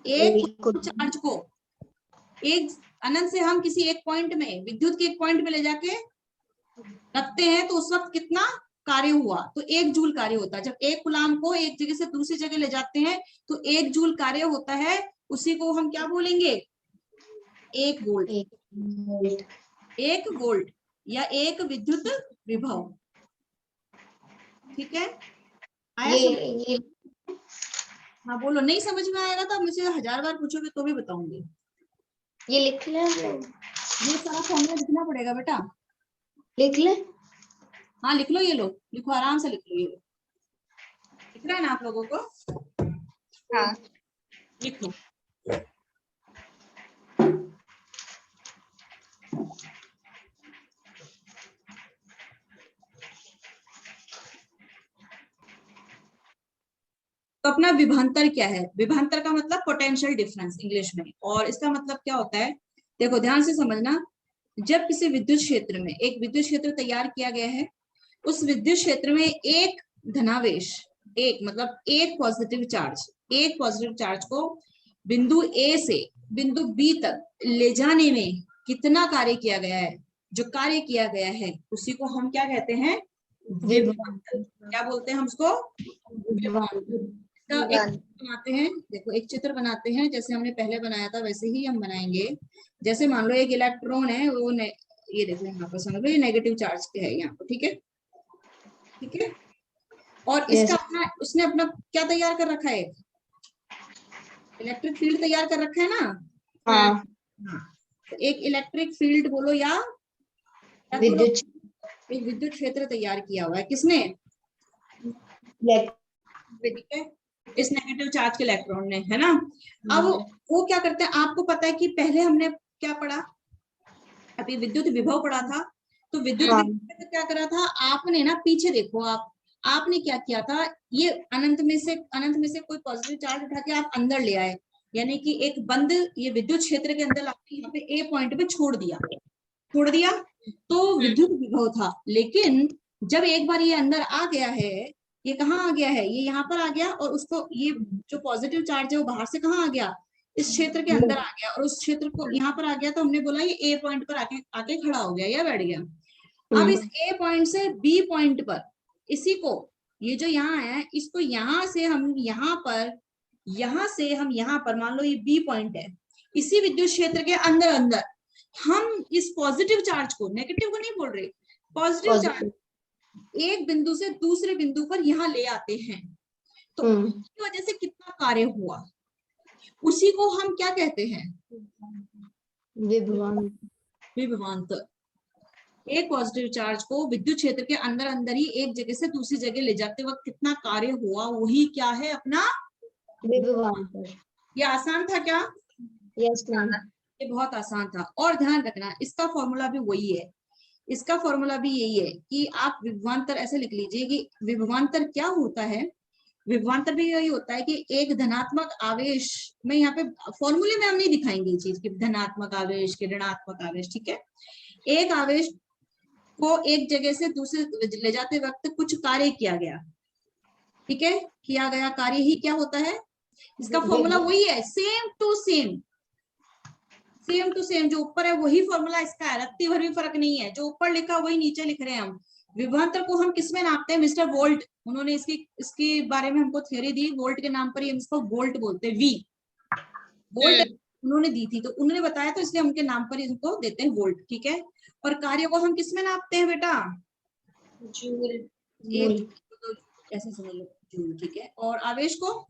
एक चार्ज को एक अनंत से हम किसी एक पॉइंट में, विद्युत के एक पॉइंट में ले जाके रखते हैं तो उस वक्त कितना कार्य हुआ? तो 1 जूल कार्य होता है। जब एक कूलाम को एक जगह से दूसरी जगह ले जाते हैं तो 1 जूल कार्य होता है, उसी को हम क्या बोलेंगे? 1 वोल्ट। 1 वोल्ट या 1 विद्युत विभव। ठीक है, आया ये हाँ बोलो, नहीं समझ में आएगा तो मुझे 1000 बार पूछोगे तो भी बताऊंगी। ये लिख ले, ये सारा फॉर्मूला लिखना पड़ेगा बेटा। लिख ले। हाँ लिख लो, ये लो, लिखो आराम से लिख लो। ये लिख रहा है ना आप लोगों को? हाँ। लिखो। तो अपना विभवांतर क्या है? विभवांतर का मतलब पोटेंशियल डिफरेंस इंग्लिश में, और इसका मतलब क्या होता है? देखो ध्यान से समझना, जब किसी विद्युत क्षेत्र में एक विद्युत क्षेत्र तैयार किया गया है, उस विद्युत क्षेत्र में एक धनावेश, एक मतलब एक पॉजिटिव चार्ज को बिंदु ए से बिंदु बी तक ले जाने में कितना कार्य किया गया है, जो कार्य किया गया है उसी को हम क्या कहते हैं, विभवांतर। क्या बोलते हैं हम उसको, विभवांतर। तो एक बनाते हैं, देखो एक चित्र बनाते हैं, जैसे हमने पहले बनाया था वैसे ही हम बनाएंगे। जैसे मान लो एक इलेक्ट्रॉन है, वो ये देखो यहाँ पर समझ लो, ये नेगेटिव चार्ज के है यहाँ पर, ठीक है, ठीक है। और इसका अपना, उसने अपना क्या तैयार कर रखा है, इलेक्ट्रिक फील्ड तैयार कर रखा है ना। हाँ, हाँ, तो एक इलेक्ट्रिक फील्ड बोलो या विद्युत एक विद्युत क्षेत्र तैयार किया हुआ है, किसने, ठीक है, इस नेगेटिव चार्ज के इलेक्ट्रॉन ने, है ना। अब वो क्या करते हैं, आपको पता है कि पहले हमने क्या पढ़ा, अभी विद्युत विभव पढ़ा था। तो विद्युत हाँ। विभव में क्या करा था आपने ना, पीछे देखो आपने क्या किया था, ये अनंत में से कोई पॉजिटिव चार्ज उठा के आप अंदर ले आए, यानी कि एक बंद ये विद्युत क्षेत्र के अंदर आपने यहाँ पे ए पॉइंट पे छोड़ दिया, तो विद्युत विभव था। लेकिन जब एक बार ये अंदर आ गया है, ये कहाँ आ गया है, ये यहाँ पर आ गया, और उसको ये जो पॉजिटिव चार्ज है वो बाहर से कहाँ आ गया, इस क्षेत्र के अंदर आ गया, और उस क्षेत्र को यहाँ पर आ गया, तो हमने बोला ये ए पॉइंट पर आके खड़ा हो गया या बैठ गया। अब इस ए पॉइंट से बी पॉइंट पर, इसी को, ये जो यहाँ है, इसको यहाँ से हम यहाँ पर मान लो ये बी पॉइंट है, इसी विद्युत क्षेत्र के अंदर हम इस पॉजिटिव चार्ज को, नेगेटिव को नहीं बोल रहे, पॉजिटिव चार्ज एक बिंदु से दूसरे बिंदु पर यहाँ ले आते हैं, तो उसकी वजह से कितना कार्य हुआ, उसी को हम क्या कहते हैं, विभवांतर। एक पॉजिटिव चार्ज को विद्युत क्षेत्र के अंदर ही एक जगह से दूसरी जगह ले जाते वक्त कितना कार्य हुआ, वही क्या है अपना विभवांतर। ये आसान था क्या? Yes ma'am. ये बहुत आसान था। और ध्यान रखना, इसका फॉर्मूला भी वही है, इसका फॉर्मूला भी यही है कि आप विभवांतर ऐसे लिख लीजिए कि विभवांतर क्या होता है, विभवांतर भी यही होता है कि एक धनात्मक आवेश में, यहाँ पे फॉर्मूले में हम नहीं दिखाएंगे ये चीज कि धनात्मक आवेश के ऋणात्मक आवेश, ठीक है। एक आवेश को एक जगह से दूसरे ले जाते वक्त कुछ कार्य किया गया, ठीक है, किया गया कार्य ही क्या होता है, इसका फॉर्मूला वही है, सेम टू सेम जो ऊपर है वही फॉर्मूला इसका है, रत्ती भर भी फर्क नहीं है, जो ऊपर लिखा वही नीचे लिख रहे हैं हम। विभवांतर को हम किसमें नापते हैं, मिस्टर वोल्ट, उन्होंने इसके बारे में हमको थ्योरी दी, वोल्ट के नाम पर ही हम इसको वोल्ट बोलते हैं, वी वोल्ट उन्होंने दी थी, तो उन्होंने बताया, तो इसलिए उनके नाम पर इनको देते हैं वोल्ट, ठीक है। और कार्य को हम किसमें नापते हैं बेटा, जूल, ऐसे समझ लो, जूल, ठीक है। और आवेश को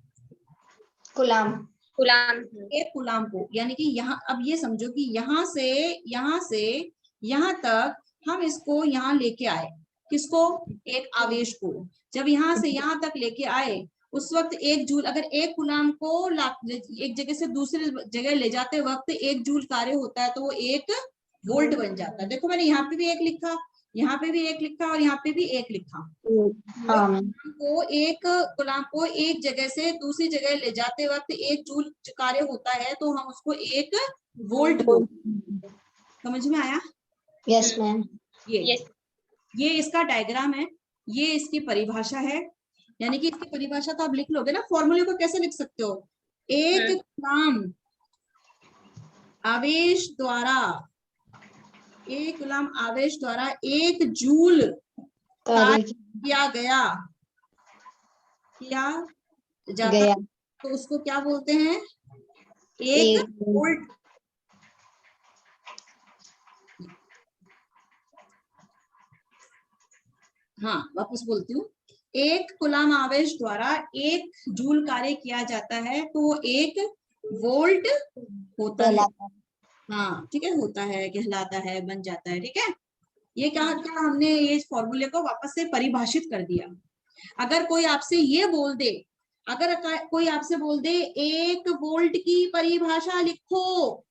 कूलाम एक कूलाम को, यानी कि यहाँ, अब ये समझो कि यहाँ से यहाँ तक हम इसको यहाँ लेके आए, किसको, एक आवेश को, जब यहाँ से यहाँ तक लेके आए उस वक्त एक जूल, अगर एक कूलाम को एक जगह से दूसरी जगह ले जाते वक्त एक जूल कार्य होता है, तो वो एक वोल्ट बन जाता है। देखो मैंने यहाँ पे भी एक लिखा, यहाँ पे भी एक लिखा, और यहाँ पे भी एक लिखा। एक कूलाम को एक जगह से दूसरी जगह ले जाते वक्त एक जूल कार्य होता है, तो हम उसको एक वोल्ट बोलते हैं। समझ में आया? Yes ma'am. ये इसका डायग्राम है, ये इसकी परिभाषा है, यानी कि इसकी परिभाषा तो आप लिख लोगे ना, फॉर्मूले को कैसे लिख सकते हो, एक कूलाम आवेश द्वारा एक जूल किया जाता, तो उसको क्या बोलते हैं, एक वोल्ट। हाँ, वापस बोलती हूँ, एक कूलाम आवेश द्वारा एक जूल कार्य किया जाता है, तो वो एक वोल्ट होता है। हाँ ठीक है, होता है, कहलाता है, बन जाता है, ठीक है। ये कहा क्या हमने, ये फॉर्मूले को वापस से परिभाषित कर दिया। अगर कोई आपसे ये बोल दे, एक वोल्ट की परिभाषा लिखो,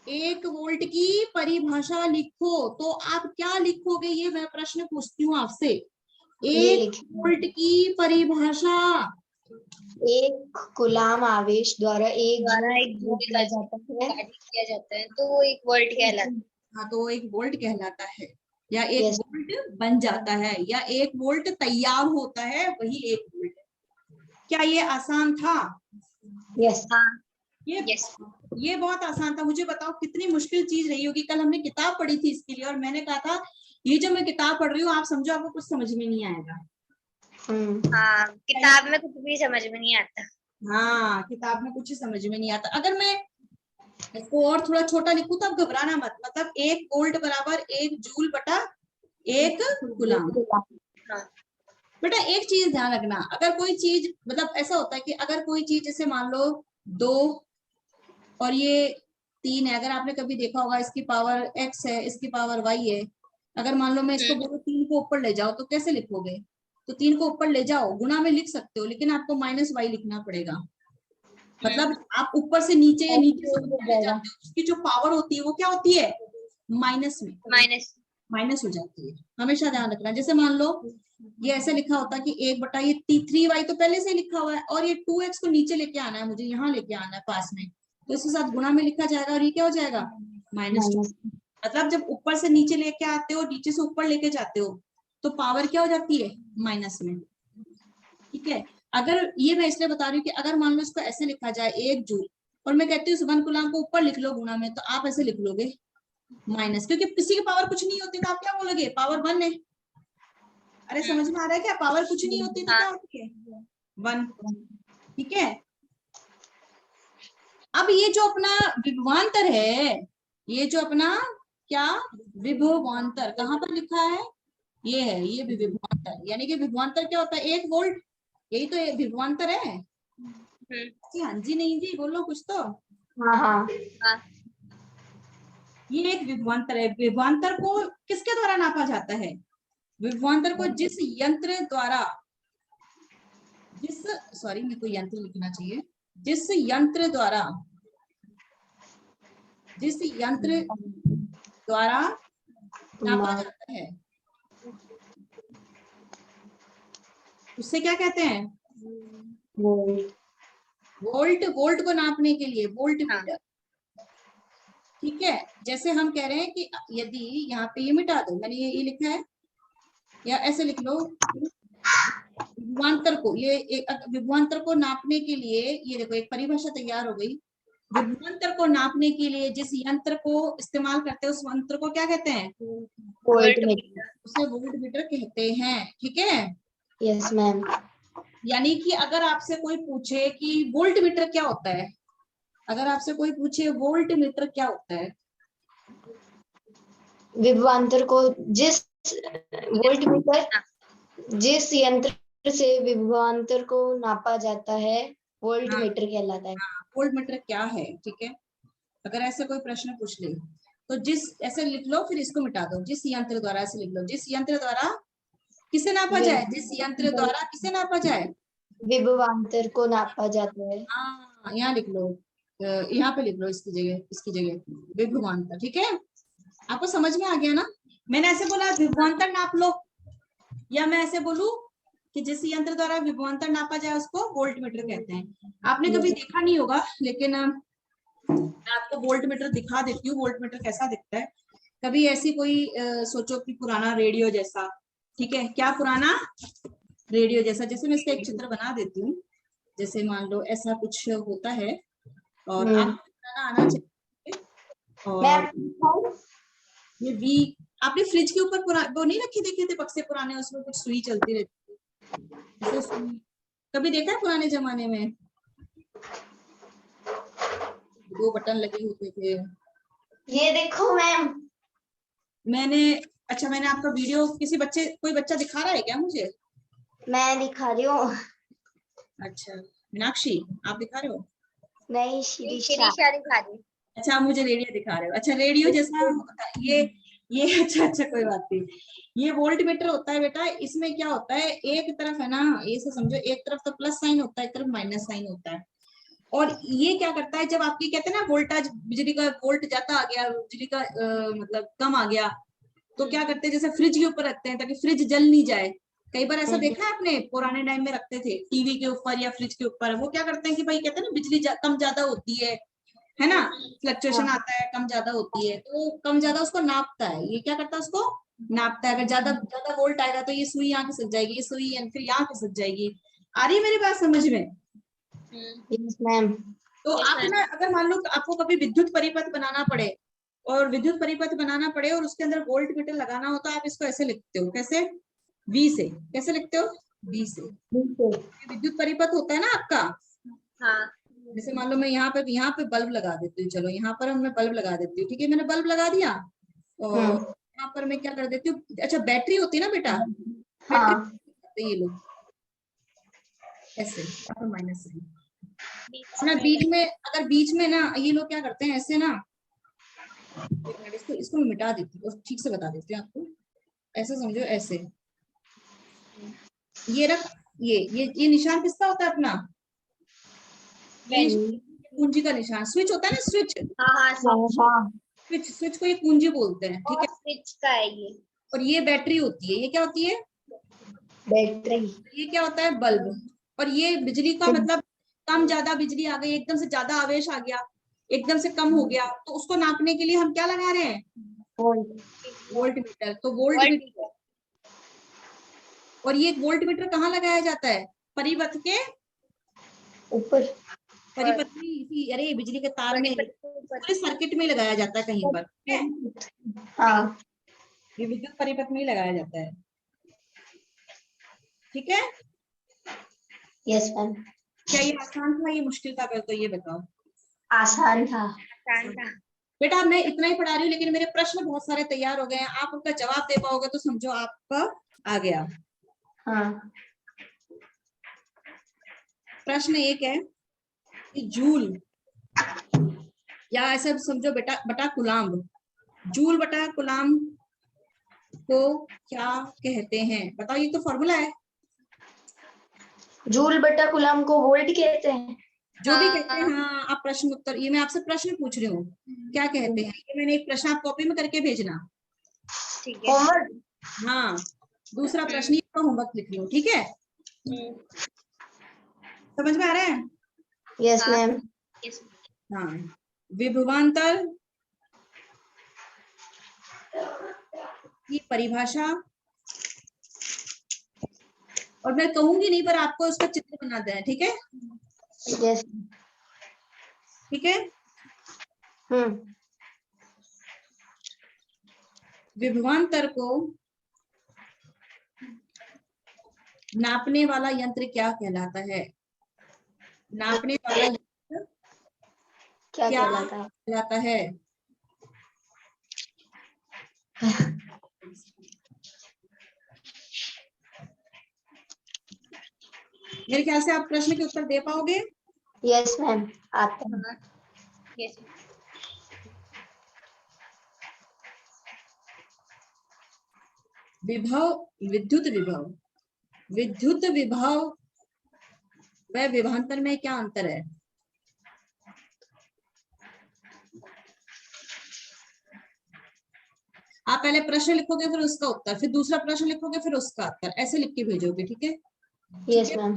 एक वोल्ट की परिभाषा लिखो, तो आप क्या लिखोगे, ये मैं प्रश्न पूछती हूँ आपसे। एक वोल्ट की परिभाषा, एक कूलाम आवेश द्वारा एक जूल किया जाता है, तो वो एक वोल्ट कहलाता है। हाँ, तो एक वोल्ट कहलाता है, या एक वोल्ट बन जाता है, या एक वोल्ट तैयार होता है, वही एक वोल्ट। क्या ये आसान था? यस। हाँ ये यस ये बहुत आसान था। मुझे बताओ कितनी मुश्किल चीज रही होगी। कल हमने किताब पढ़ी थी इसके लिए और मैंने कहा था ये जो मैं किताब पढ़ रही हूँ आप समझो आपको कुछ समझ में नहीं आएगा। हाँ, किताब में कुछ भी समझ में नहीं आता। हाँ, किताब में कुछ ही समझ में नहीं आता। अगर मैं इसको और थोड़ा छोटा लिखूं तो आप घबराना मत। मतलब 1 वोल्ट बराबर 1 जूल बटा 1 कूलम। हाँ बेटा एक चीज ध्यान रखना, अगर कोई चीज मतलब ऐसा होता है कि अगर कोई चीज जैसे मान लो 2 और ये 3 है, अगर आपने कभी देखा होगा इसकी पावर x है इसकी पावर y है। अगर मान लो मैं इसको बोलूं 3 को ऊपर ले जाओ तो कैसे लिखोगे? तो 3 को ऊपर ले जाओ गुणा में लिख सकते हो लेकिन आपको -y लिखना पड़ेगा। मतलब आप ऊपर से नीचे या नीचे से ऊपर ले जाते हो उसकी जो पावर होती है वो क्या होती है? माइनस में, माइनस हो जाती है। हमेशा ध्यान रखना। जैसे मान लो ये ऐसे लिखा होता कि 1 बटा ये 3y तो पहले से लिखा हुआ है और ये 2x को नीचे लेके आना है, मुझे यहाँ लेके आना है पास में, तो इसके साथ गुणा में लिखा जाएगा और ये क्या हो जाएगा? -2। मतलब जब ऊपर से नीचे लेके आते हो नीचे से ऊपर लेके जाते हो तो पावर क्या हो जाती है? माइनस में। ठीक है, अगर ये मैं इसलिए बता रही हूँ कि अगर मान लो इसको ऐसे लिखा जाए 1 जूल और मैं कहती हूँ 1 कूलम को ऊपर लिख लो गुणा में, तो आप ऐसे लिख लोगे माइनस, क्योंकि किसी की पावर कुछ नहीं होती तो आप क्या बोलोगे? पावर 1 है। अरे समझ में आ रहा है क्या? पावर कुछ नहीं होती तो क्या होती है? 1। ठीक है, अब ये जो अपना विभवांतर है, ये जो अपना क्या विभवांतर कहाँ पर लिखा है? ये है, ये भी विभवांतर। यानी कि विभवांतर क्या होता है? 1 वोल्ट, यही तो विभवांतर है। जी हाँ जी नहीं जी बोलो कुछ तो। हाँ। ये एक विभवांतर है। विभवांतर को किसके द्वारा नापा जाता है? विभवांतर को जिस यंत्र द्वारा मेरे को यंत्र लिखना चाहिए। जिस यंत्र द्वारा नापा जाता है उससे क्या कहते हैं? वोल्ट को नापने के लिए वोल्ट मीटर। ठीक है, जैसे हम कह रहे हैं कि यदि यहाँ पे ये मिटा दो, मैंने ये लिखा है, या ऐसे लिख लो विभवांतर को, ये विभवांतर को नापने के लिए ये देखो एक परिभाषा तैयार हो गई। विभवांतर को नापने के लिए जिस यंत्र को इस्तेमाल करते हैं उस यंत्र को क्या कहते हैं? उसे वोल्ट मीटर कहते हैं। ठीक है, यस मैम। यानी कि अगर आपसे कोई पूछे कि वोल्ट मीटर क्या होता है, अगर आपसे कोई पूछे वोल्ट मीटर क्या होता है, विभवांतर को जिस वोल्ट मीटर जिस यंत्र से विभवांतर को नापा जाता है वोल्ट मीटर कहलाता है। वोल्ट मीटर क्या है? ठीक है, अगर ऐसे कोई प्रश्न पूछ ले तो जिस ऐसे लिख लो, फिर इसको मिटा दो, जिस यंत्र द्वारा, ऐसे लिख लो जिस यंत्र द्वारा किसे नापा जाए? जिस यंत्र द्वारा किसे नापा जाए? विभवांतर को नापा जाता है। हाँ, यहाँ लिख लो, यहाँ पे लिख लो इसकी जगह विभवांतर। ठीक है, आपको समझ में आ गया ना? मैंने ऐसे बोला विभवांतर नाप लो, या मैं ऐसे बोलूं कि जिस यंत्र द्वारा विभवांतर नापा जाए उसको वोल्ट मीटर कहते हैं। आपने कभी देखा नहीं होगा लेकिन मैं आपको वोल्ट मीटर दिखा देती हूँ। वोल्ट मीटर कैसा दिखता है? कभी ऐसी कोई सोचो कि पुराना रेडियो जैसा, ठीक है, क्या पुराना रेडियो जैसा, जैसे मैं इसका एक चित्र बना देती हूँ। जैसे मान लो ऐसा कुछ होता है और आपको बनाना आना चाहिए। और ये वी, आपने फ्रिज के ऊपर वो नहीं रखे देखे थे बक्से पुराने, उसमें कुछ सुई चलती रहती है, सुई कभी देखा है पुराने जमाने में? 2 बटन लगे होते थे। ये देखो मैम। मैंने आपका वीडियो कोई बच्चा दिखा रहा है क्या मुझे? मैं दिखा रही हूँ। अच्छा, मीनाक्षी आप दिखा रहे हो? नहीं, शिरीषा दिखा रही। अच्छा, आप मुझे रेडियो दिखा रहे हो। अच्छा, रेडियो जैसा ये अच्छा कोई बात नहीं। ये वोल्ट मीटर होता है बेटा। इसमें क्या होता है, एक तरफ है ना, ये से समझो, एक तरफ तो प्लस साइन होता है, एक तरफ माइनस साइन होता है। और ये क्या करता है, जब आपकी कहते हैं ना वोल्टेज, बिजली का वोल्ट ज्यादा आ गया, बिजली का मतलब कम आ गया, तो क्या करते हैं, जैसे फ्रिज के ऊपर रखते हैं ताकि फ्रिज जल नहीं जाए। कई बार ऐसा देखा है आपने, पुराने टाइम में रखते थे टीवी के ऊपर या फ्रिज के ऊपर। वो क्या करते हैं कि भाई कहते हैं ना बिजली कम ज्यादा होती है ना, फ्लक्चुएशन आता है, कम ज्यादा होती है, तो कम ज्यादा उसको नापता है। ये क्या करता है, उसको नापता है। अगर ज्यादा ज्यादा वोल्ट आएगा तो ये सुई यहाँ खिसक जाएगी, ये सुई फिर यहाँ खिसक जाएगी। आ रही है मेरी बात समझ में? Yes ma'am. तो Yes, आप ma'am. ना अगर मान लो कि आपको कभी विद्युत परिपथ बनाना पड़े और विद्युत परिपथ बनाना पड़े और उसके अंदर वोल्ट मीटर लगाना हो तो आप इसको ऐसे लिखते हो, कैसे? V से। कैसे लिखते हो? V से। ये विद्युत परिपथ होता है ना आपका। हाँ जैसे मान लो मैं यहाँ पे बल्ब लगा देती हूँ, चलो यहाँ पर मैं बल्ब लगा देती हूँ, ठीक है, मैंने बल्ब लगा दिया और यहाँ पर मैं क्या कर देती हूँ, अच्छा बैटरी होती है ना बेटा, हाँ। बैटरी ये लो ऐसे माइनस साइन ना बीच में, अगर बीच में ना ये लोग क्या करते हैं ऐसे ना, एक मिनट इसको मैं मिटा देती हूँ और ठीक से बता देती हूँ आपको, ऐसे समझो ऐसे, ये रख, ये निशान किसका होता है अपना, ये कुंजी का निशान, स्विच होता है ना, स्विच, हाँ स्विच को ये कुंजी बोलते हैं, ठीक है। स्विच का है ये। और ये बैटरी होती है, ये क्या होती है, बैटरी। ये क्या होता है, बल्ब। और ये बिजली का मतलब कम ज्यादा बिजली आ गई, एकदम से ज्यादा आवेश आ गया, एकदम से कम हो गया, तो उसको नापने के लिए हम क्या लगा रहे हैं, वोल्ट मीटर। तो वोल्ट मीटर, और ये वोल्ट मीटर कहाँ लगाया जाता है, परिपथ के ऊपर। परिपथ में, इसी अरे बिजली के तार में, पूरे सर्किट में लगाया जाता है कहीं पर, ठीक है? हाँ। ये विद्युत परिपथ में ही लगाया जाता है, ठीक है। Yes ma'am. क्या ये आसान था, ये मुश्किल था, पहले तो ये बताओ। आसान था। बेटा मैं इतना ही पढ़ा रही हूँ लेकिन मेरे प्रश्न बहुत सारे तैयार हो गए हैं, आप उनका जवाब दे पाओगे तो समझो आपका आ गया। हाँ। प्रश्न एक है कि जूल, या ऐसा समझो बेटा बटा कुलाम्ब, जूल बटा कुलाम्ब को क्या कहते हैं, बताओ, ये तो फॉर्मूला है। जूल बटा कूलम को वोल्ट कहते हैं। जो भी कहते हैं, हाँ आप प्रश्न उत्तर, ये मैं आपसे प्रश्न पूछ रही हूँ, क्या कहते हैं, ये मैंने एक प्रश्न आप कॉपी में करके भेजना, ठीक है। होमवर्क। हाँ दूसरा प्रश्न ये तो होमवर्क लिख लो, ठीक है, समझ में आ रहा है। Yes ma'am. हाँ विभवांतर की परिभाषा, और मैं कहूंगी नहीं पर आपको उसका चित्र बना देना, ठीक है, यस। ठीक है। विभवांतर को नापने वाला यंत्र क्या कहलाता है, नापने वाला यंत्र क्या क्या कहलाता कहलाता है? है। मेरे ख्याल से आप प्रश्न के उत्तर दे पाओगे। यस मैम आता है। यस। विभव, विद्युत विभव, विद्युत विभव व विभवांतर में क्या अंतर है, आप पहले प्रश्न लिखोगे फिर उसका उत्तर, फिर दूसरा प्रश्न लिखोगे फिर उसका उत्तर, ऐसे लिख के भेजोगे, ठीक है। Yes ma'am.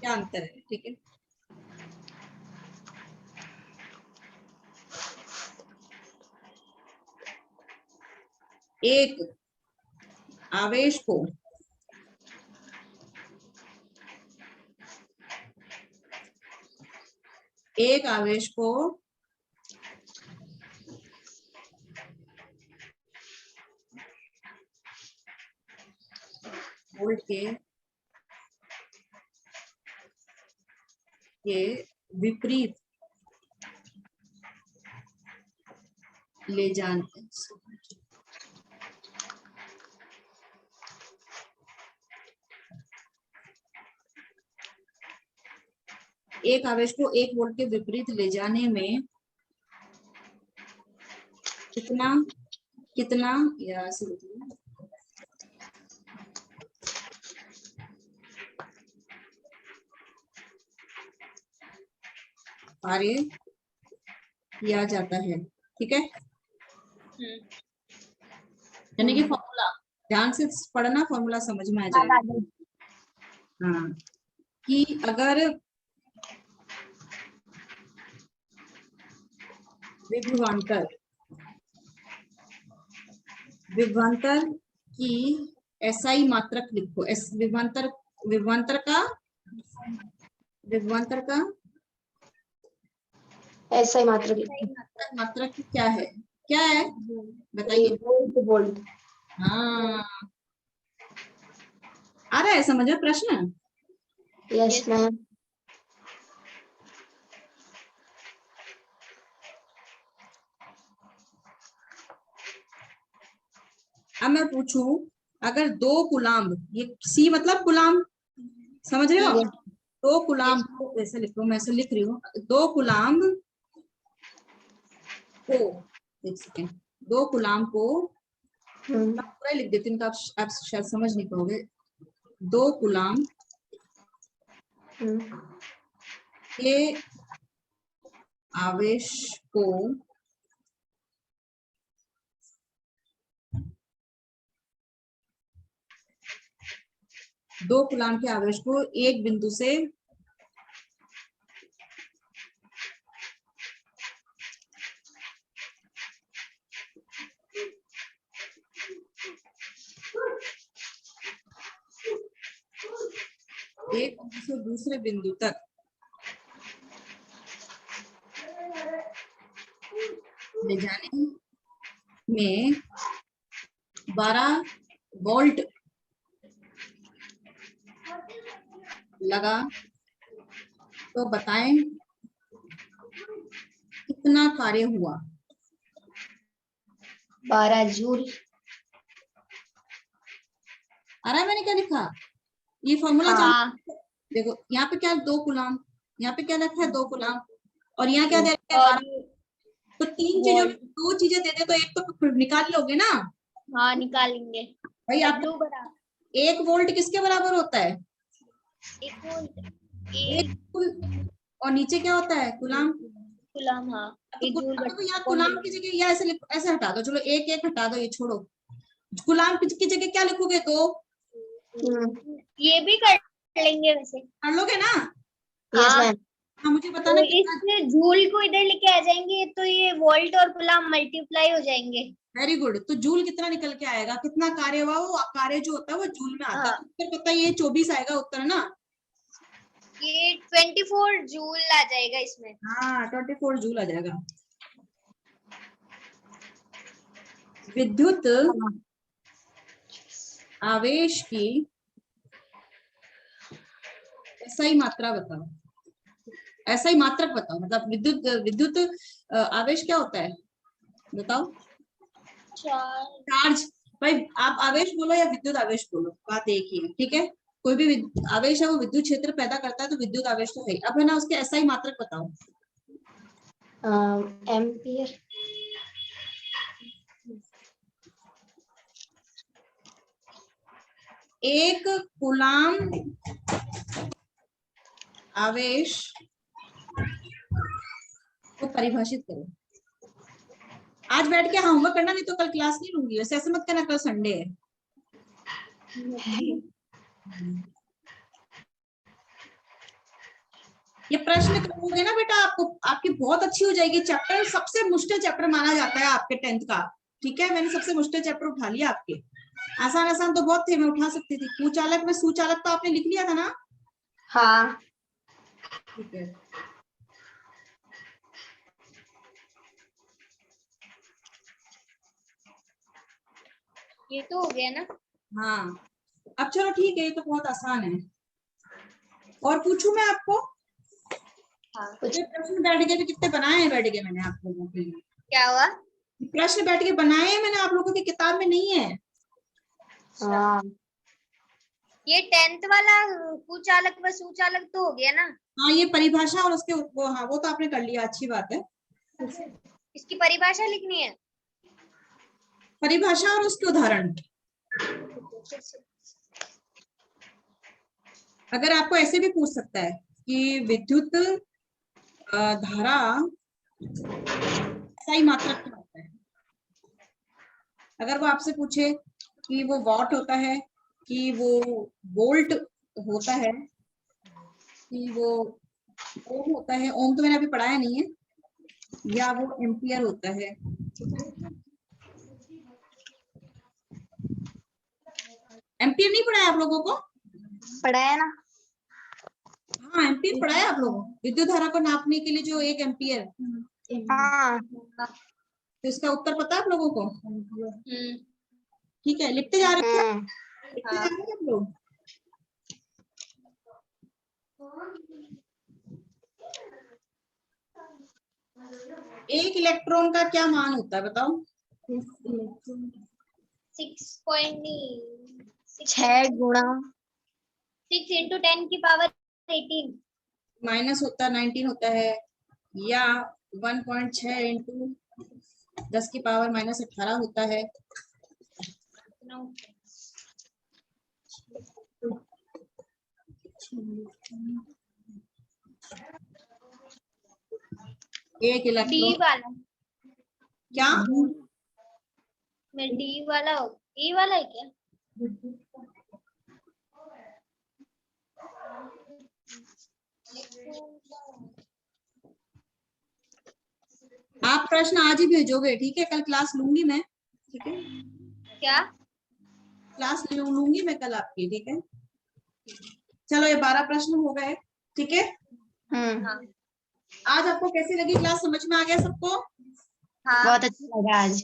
क्या अंतर है, ठीक है। एक आवेश को वोल्ट के विपरीत ले जाने, एक आवेश को 1 वोल्ट के विपरीत ले जाने में कितना कितना या कार्य किया जाता है, ठीक है। यानी कि फॉर्मूला ध्यान से पढ़ना, फॉर्मूला समझ में आ जाएगा। हाँ कि अगर विभवांतर की SI मात्रक लिखो, विभवांतर का विभवांतर का ऐसा ही मात्रक मात्रक क्या है बताइए। Volt volt. हाँ, आ रहा है समझ में प्रश्न। Yes ma'am. अब मैं पूछूं, अगर 2 कुलाम्ब, ये सी मतलब कुलाम्ब, समझ रहे हो, 2 कुलाम्ब को ऐसे लिखो, मैं ऐसे लिख रही हूँ, 2 कुलाम्ब को, एक सेकेंड, 2 कुलाम्ब को पूरा लिख देती हूँ, तो आप शायद समझ नहीं पाओगे। 2 कुलाम्ब के आवेश को दो कुलाम्ब के आवेश को एक बिंदु से एक बिंदु से दूसरे बिंदु तक ले जाने में 12 वोल्ट लगा, तो बताएं कितना कार्य हुआ। 12 जूल। आ रहा है मैंने क्या लिखा, ये फॉर्मूला हाँ। देखो, यहाँ पे क्या 2 कुलाम्ब, यहाँ पे क्या लिखा है 2 कुलाम्ब, और यहाँ क्या दे रखा है और 12। तो 3 चीजों में 2 चीजें दे दे तो एक तो निकाल लोगे ना। हाँ निकालेंगे। भाई आप W बराबर 1 वोल्ट किसके बराबर होता है, 1 वोल्ट 1 और नीचे क्या होता है कुलाम्ब। कूलम। हाँ तो 1 जूल तो यहाँ कुलाम्ब की जगह या ऐसे हटा दो, चलो एक एक हटा दो, ये छोड़ो, कुलाम्ब की जगह क्या लिखोगे 2, ये भी कर लेंगे वैसे। कर लोगे ना। यस हाँ मैम। हाँ मुझे तो बताना इस जूल को इधर लेके आ जाएंगे तो ये वोल्ट और कूलम मल्टीप्लाई हो जाएंगे। Very good. तो जूल कितना निकल के आएगा, कितना कार्य हुआ, वो कार्य जो होता है वो जूल में आता है। हाँ। उत्तर पता है, ये 24 आएगा उत्तर ना। ये 24 जूल आ जाएगा इसमें। हाँ 24 जूल आ जाएगा। विद्युत आवेश की SI मात्रा बताओ, SI मात्रक बताओ, मतलब विद्युत आवेश क्या होता है बताओ। चार्ज। भाई आप आवेश बोलो या विद्युत आवेश बोलो, बात एक ही है, ठीक है। कोई भी आवेश है वो विद्युत क्षेत्र पैदा करता है, तो विद्युत आवेश तो है। अब है ना उसके SI मात्रक बताओ। एम्पियर। एक कूलाम आवेश को परिभाषित करो। आज बैठ के होमवर्क करना, नहीं तो कल क्लास नहीं लूंगी। वैसे ऐसे मत करना, कल संडे है। ये प्रश्न करोगे ना बेटा, आपको आपकी बहुत अच्छी हो जाएगी। चैप्टर सबसे मुश्किल चैप्टर माना जाता है आपके 10th का, ठीक है। मैंने सबसे मुश्किल चैप्टर उठा लिया आपके। आसान आसान तो बहुत थे, मैं उठा सकती थी। कुचालक में सुचालक तो आपने लिख लिया था ना। हाँ। ठीक है। ये तो हो गया ना। हाँ अब चलो ठीक है, ये तो बहुत आसान है। और पूछूं मैं आपको। हाँ। ये प्रश्न बैठ गए, कितने बनाए हैं बैठ गए मैंने आप लोगों के लिए। क्या हुआ? प्रश्न बैठ के बनाए हैं मैंने, आप लोगों की किताब में नहीं है। हाँ। ये 10th वाला कुचालक व सुचालक तो हो गया ना। हाँ ये परिभाषा और उसके वो, हाँ वो तो आपने कर लिया, अच्छी बात है। इसकी परिभाषा लिखनी है। परिभाषा और उसके उदाहरण। अगर आपको ऐसे भी पूछ सकता है कि विद्युत धारा सही मात्रक क्या होता है। अगर वो आपसे पूछे कि वो वॉट होता है, कि वो वोल्ट होता है, कि वो ओम होता है, ओम तो मैंने अभी पढ़ाया नहीं है, या वो एम्पियर होता है। एम्पियर नहीं पढ़ाया आप लोगों को? पढ़ा है ना। हाँ, एम्पियर पढ़ा है आप लोगों को, विद्युत धारा को नापने के लिए जो 1 एम्पियर, हाँ तो इसका उत्तर पता है आप लोगों को? ठीक है, लिखते जा रहे हैं, लिखते जा रहे हैं आप लोग। एक इलेक्ट्रॉन का क्या मान होता है बताओ? 6 गुणा 6 into 10 की पावर 18। माइनस होता है 19 होता है, या 1.6 इंटू 10 की पावर माइनस 18 होता है। एक डी इलेक्ट्रॉन वाला, क्या? मैं डी वाला हो, ई वाला है क्या? आप प्रश्न आज ही भेजोगे, ठीक है? कल क्लास लूंगी मैं, ठीक है? क्या? क्लास लूंगी मैं कल आपकी, ठीक है? चलो, ये 12 प्रश्न हो गए, ठीक है? हाँ आज आपको कैसी लगी क्लास, समझ में आ गया सबको? हाँ बहुत अच्छा लगा आज।